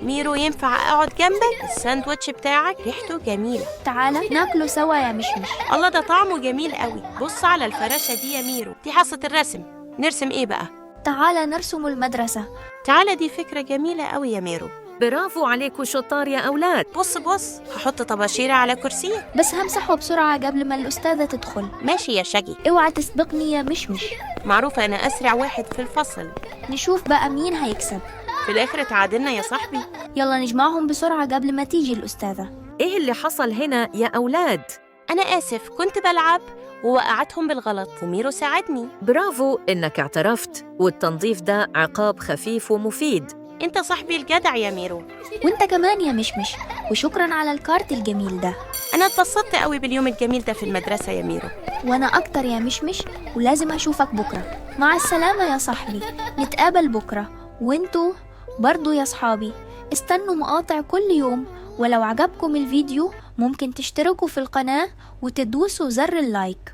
ميرو ينفع اقعد جنبك؟ الساندوتش بتاعك ريحته جميلة. تعالى ناكله سوا يا مشمش. الله، ده طعمه جميل قوي. بص على الفراشة دي يا ميرو، دي حصة الرسم. نرسم ايه بقى؟ تعالى نرسم المدرسة. تعالى، دي فكرة جميلة قوي يا ميرو. برافو عليكم شطار يا أولاد. بص بص، هحط طباشيرة على كرسي. بس همسحه بسرعة قبل ما الأستاذة تدخل. ماشي يا شقي. اوعى تسبقني يا مشمش. معروفة أنا أسرع واحد في الفصل. نشوف بقى مين هيكسب. في الآخر اتعادلنا يا صاحبي. يلا نجمعهم بسرعة قبل ما تيجي الأستاذة. إيه اللي حصل هنا يا أولاد؟ أنا آسف، كنت بلعب ووقعتهم بالغلط وميرو ساعدني. برافو إنك اعترفت، والتنظيف ده عقاب خفيف ومفيد. أنت صاحبي الجدع يا ميرو. وانت كمان يا مشمش، وشكرا على الكارت الجميل ده. أنا اتبسطت قوي باليوم الجميل ده في المدرسة يا ميرو. وانا اكتر يا مشمش، ولازم اشوفك بكرة. مع السلامة يا صاحبي، نتقابل بكرة. وانتوا برضو يا صحابي استنوا مقاطع كل يوم. ولو عجبكم الفيديو ممكن تشتركوا في القناة وتدوسوا زر اللايك.